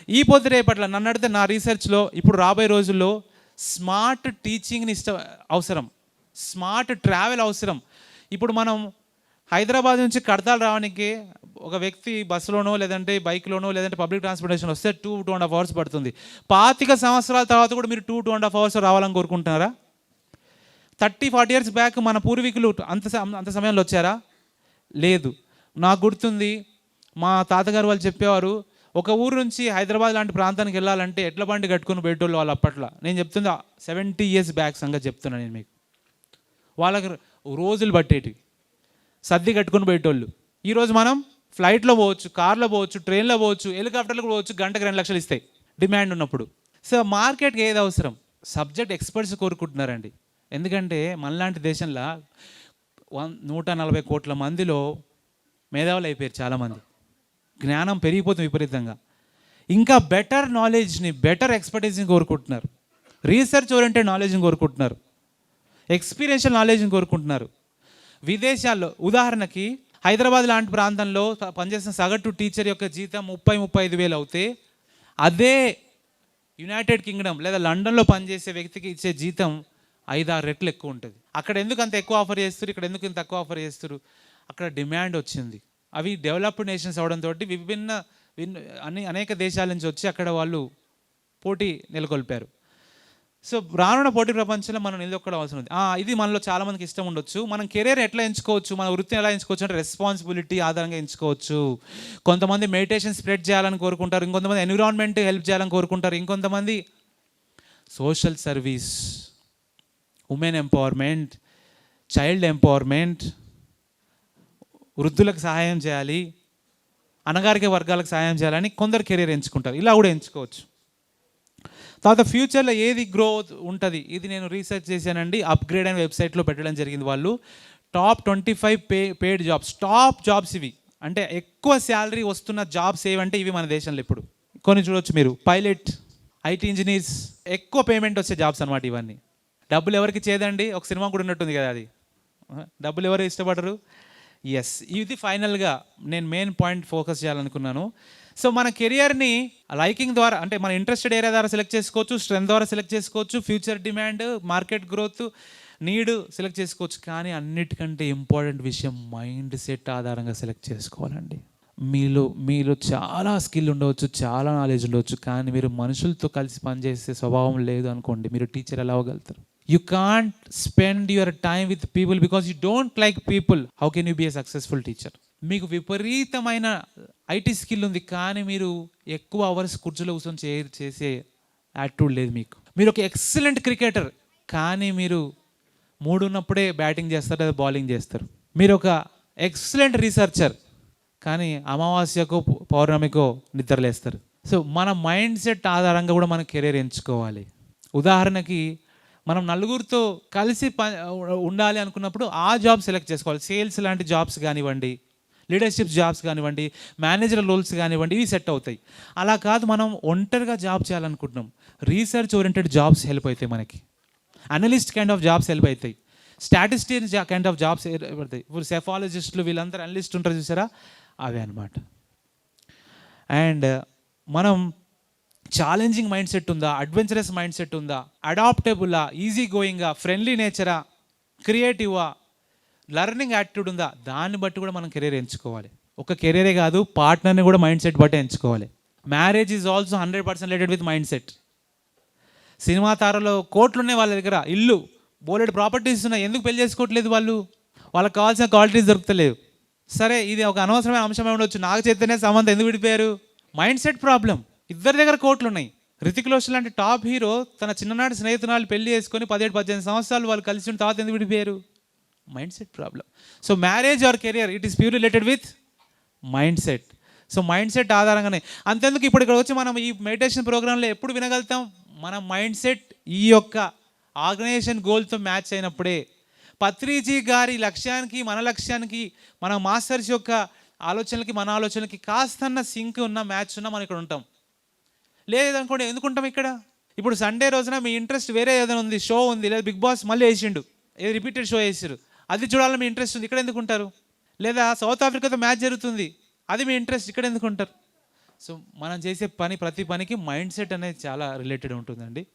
ఈ పొద్దు రేపట్ల నన్ను అడిగితే నా రీసెర్చ్లో ఇప్పుడు రాబోయే రోజుల్లో స్మార్ట్ టీచింగ్ని అవసరం, స్మార్ట్ ట్రావెల్ అవసరం. ఇప్పుడు మనం హైదరాబాద్ నుంచి కడతాలు రావడానికి ఒక వ్యక్తి బస్సులోనో లేదంటే బైక్లోనో లేదంటే పబ్లిక్ ట్రాన్స్పోర్టేషన్ వస్తే 2-2.5 అవర్స్ పడుతుంది. 25 సంవత్సరాల తర్వాత కూడా మీరు 2-2.5 అవర్స్ రావాలని కోరుకుంటున్నారా? 30-40 ఇయర్స్ బ్యాక్ మన పూర్వీకులు అంత సమయంలో వచ్చారా? లేదు. నాకు గుర్తుంది, మా తాతగారు వాళ్ళు చెప్పేవారు, ఒక ఊరు నుంచి హైదరాబాద్ లాంటి ప్రాంతానికి వెళ్ళాలంటే ఎడ్ల బండి కట్టుకుని పోయేటోళ్ళు వాళ్ళు అప్పట్లో. నేను చెప్తుంది 70 ఇయర్స్ బ్యాక్ సంగతి చెప్తున్నాను నేను మీకు. వాళ్ళకి రోజులు పట్టేటివి, సర్ది కట్టుకుని పోయేటోళ్ళు. ఈరోజు మనం ఫ్లైట్లో పోవచ్చు, కార్లో పోవచ్చు, ట్రైన్లో పోవచ్చు, హెలికాప్టర్లో పోవచ్చు, గంటకు 2 లక్షలు ఇస్తాయి డిమాండ్ ఉన్నప్పుడు. సో మార్కెట్కి ఏది అవసరం? సబ్జెక్ట్ ఎక్స్పర్ట్స్ కోరుకుంటున్నారండి. ఎందుకంటే మనలాంటి దేశంలో 140 కోట్ల మందిలో మేధావులు అయిపోయారు చాలామంది. జ్ఞానం పెరిగిపోతుంది విపరీతంగా. ఇంకా బెటర్ నాలెడ్జ్ని, బెటర్ ఎక్స్పర్టీస్ని కోరుకుంటున్నారు. రీసెర్చ్ ఓరియంటెడ్ నాలెడ్జ్ని కోరుకుంటున్నారు. ఎక్స్పీరియన్షియల్ నాలెడ్జ్ని కోరుకుంటున్నారు. విదేశాల్లో ఉదాహరణకి హైదరాబాద్ లాంటి ప్రాంతంలో పనిచేసిన సగటు టీచర్ యొక్క జీతం 30-35 వేలు అవుతే, అదే యునైటెడ్ కింగ్డమ్ లేదా లండన్లో పనిచేసే వ్యక్తికి ఇచ్చే జీతం 5-6 రెట్లు ఎక్కువ ఉంటుంది. అక్కడ ఎందుకు అంత ఎక్కువ ఆఫర్ చేస్తారు, ఇక్కడ ఎందుకు ఇంత తక్కువ ఆఫర్ చేస్తారు? అక్కడ డిమాండ్ వచ్చింది. అవి డెవలప్డ్ నేషన్స్ అవడంతో అనేక దేశాల నుంచి వచ్చి అక్కడ వాళ్ళు పోటీ నెలకొల్పారు. సో రానున్న పోటీ ప్రపంచంలో మనం నిలదొక్కడం అవసరం ఉంది. ఇది మనలో చాలామందికి ఇష్టం ఉండొచ్చు. మనం కెరీర్ ఎట్లా ఎంచుకోవచ్చు, మన వృత్తిని ఎలా ఎంచుకోవచ్చు అంటే రెస్పాన్సిబిలిటీ ఆధారంగా ఎంచుకోవచ్చు. కొంతమంది మెడిటేషన్ స్ప్రెడ్ చేయాలని కోరుకుంటారు, ఇంకొంతమంది ఎన్విరాన్మెంట్ హెల్ప్ చేయాలని కోరుకుంటారు, ఇంకొంతమంది social service, women empowerment, child empowerment, వృద్ధులకు సహాయం చేయాలి, అణగారిక వర్గాలకు సహాయం చేయాలని కొందరు కెరీర్ ఎంచుకుంటారు. ఇలా కూడా ఎంచుకోవచ్చు. తర్వాత ఫ్యూచర్లో ఏది గ్రోత్ ఉంటుంది, ఇది నేను రీసెర్చ్ చేశానండి. అప్గ్రేడ్ అనే వెబ్సైట్లో పెట్టడం జరిగింది. వాళ్ళు top 25 paid jobs, top jobs ఇవి అంటే ఎక్కువ శాలరీ వస్తున్న జాబ్స్ ఏవంటే ఇవి మన దేశంలో. ఇప్పుడు కొన్ని చూడవచ్చు మీరు, పైలట్, ఐటీ ఇంజనీర్స్, ఎక్కువ పేమెంట్ వచ్చే జాబ్స్ అనమాట ఇవన్నీ. డబ్బులు ఎవరికి చేదండి, ఒక సినిమా కూడా ఉన్నట్టుంది కదా, అది డబ్బులు ఎవరు ఇష్టపడరు. ఎస్, ఇది ఫైనల్గా నేను మెయిన్ పాయింట్ ఫోకస్ చేయాలనుకున్నాను. సో మన కెరియర్ని లైకింగ్ ద్వారా, అంటే మన ఇంట్రెస్టెడ్ ఏరియా ద్వారా సెలెక్ట్ చేసుకోవచ్చు, స్ట్రెంత్ ద్వారా సెలెక్ట్ చేసుకోవచ్చు, future demand, market growth, need select చేసుకోవచ్చు. కానీ అన్నిటికంటే ఇంపార్టెంట్ విషయం మైండ్ సెట్ ఆధారంగా సెలెక్ట్ చేసుకోవాలండి. మీలో చాలా స్కిల్ ఉండవచ్చు, చాలా నాలెడ్జ్ ఉండవచ్చు, కానీ మీరు మనుషులతో కలిసి పనిచేసే స్వభావం లేదు అనుకోండి, మీరు టీచర్ ఎలా అవ్వగలుగుతారు? You can't spend your time with people because you don't like people. How can you be a successful teacher? మీకు విపరీతమైన ఐటీ స్కిల్ ఉంది, కానీ మీరు ఎక్కువ అవర్స్ కుర్చీలో కూర్చొని చేసే యాటిట్యూడ్ లేదు మీకు. మీరు ఒక ఎక్సలెంట్ క్రికెటర్, కానీ మీరు మూడు ఉన్నప్పుడే బ్యాటింగ్ చేస్తారు లేదా బౌలింగ్ చేస్తారు. మీరు ఒక ఎక్సలెంట్ రీసెర్చర్, కానీ అమావాస్యకో పౌర్ణమికో నిద్రలేస్తారు. సో మన మైండ్ సెట్ ఆధారంగా కూడా మన కెరీర్ ఎంచుకోవాలి. ఉదాహరణకి మనం నలుగురితో కలిసి ఉండాలి అనుకున్నప్పుడు ఆ జాబ్ సెలెక్ట్ చేసుకోవాలి. సేల్స్ లాంటి జాబ్స్ కానివ్వండి, లీడర్షిప్ జాబ్స్ కానివ్వండి, మేనేజర్ రోల్స్ కానివ్వండి, ఇవి సెట్ అవుతాయి. అలా కాదు, మనం ఒంటరిగా జాబ్ చేయాలనుకుంటున్నాం, రీసెర్చ్ ఓరియంటెడ్ జాబ్స్ హెల్ప్ అవుతాయి మనకి, analyst kind of jobs help అవుతాయి, స్టాటిస్టిక్స్ కైండ్ ఆఫ్ జాబ్స్ పడతాయి. ఇప్పుడు సెఫాలజిస్టులు వీళ్ళందరూ అనలిస్ట్ ఉంటారు చూసారా, అవే అనమాట. అండ్ మనం ఛాలెంజింగ్ మైండ్ సెట్ ఉందా, అడ్వెంచరస్ మైండ్ సెట్ ఉందా, అడాప్టబులా, ఈజీ గోయింగా, ఫ్రెండ్లీ నేచరా, క్రియేటివా, లెర్నింగ్ యాటిట్యూడ్ ఉందా, దాన్ని బట్టి కూడా మనం కెరీర్ ఎంచుకోవాలి. ఒక కెరీరే కాదు, పార్ట్నర్ని కూడా మైండ్ సెట్ బట్టి ఎంచుకోవాలి. Marriage is also 100% related with mindset. Cinema తారలో కోట్లు ఉన్నాయి వాళ్ళ దగ్గర, ఇల్లు బోలెడ్ ప్రాపర్టీస్ ఉన్నాయి, ఎందుకు పెళ్లి చేసుకోవట్లేదు వాళ్ళు? వాళ్ళకి కావాల్సిన క్వాలిటీస్ దొరుకుతలేవు. సరే, ఇది ఒక అనవసరమైన అంశమే ఉండొచ్చు, నాకు చేస్తేనే సంబంధం ఎందుకు విడిపోయారు? Mind set problem. ఇద్దరి దగ్గర కోట్లు ఉన్నాయి. హృతిక్ రోషన్ లాంటి టాప్ హీరో తన చిన్ననాటి స్నేహితురాలు పెళ్లి చేసుకొని 17-18 సంవత్సరాలు వాళ్ళు కలిసి ఉన్న తర్వాత ఎందుకు విడిపోయారు? Mind set problem. So marriage or career, it is pure related with mind set. So mind set ఆధారంగానే. అంతెందుకు, ఇప్పుడు ఇక్కడ వచ్చి మనం ఈ మెడిటేషన్ ప్రోగ్రాంలో ఎప్పుడు వినగలుగుతాం? మన మైండ్ సెట్ ఈ యొక్క ఆర్గనైజేషన్ గోల్తో మ్యాచ్ అయినప్పుడే. పత్రిజీ గారి లక్ష్యానికి మన లక్ష్యానికి, మన మాస్టర్స్ యొక్క ఆలోచనలకి మన ఆలోచనలకి కాస్తన్న సింక్ ఉన్న, మ్యాచ్ ఉన్న మనం ఇక్కడ ఉంటాం. లేదనుకోండి, ఎందుకుంటాం ఇక్కడ? ఇప్పుడు సండే రోజున మీ ఇంట్రెస్ట్ వేరే ఏదైనా ఉంది, షో ఉంది, లేదా బిగ్ బాస్ మళ్ళీ వేసిండు, ఏదో రిపీటెడ్ షో వేసారు, అది చూడాలని మీ ఇంట్రెస్ట్ ఉంది, ఇక్కడ ఎందుకుంటారు? లేదా సౌత్ ఆఫ్రికాతో మ్యాచ్ జరుగుతుంది, అది మీ ఇంట్రెస్ట్, ఇక్కడ ఎందుకుంటారు? సో మనం చేసే పని ప్రతి పనికి మైండ్ సెట్ అనేది చాలా రిలేటెడ్ ఉంటుందండి.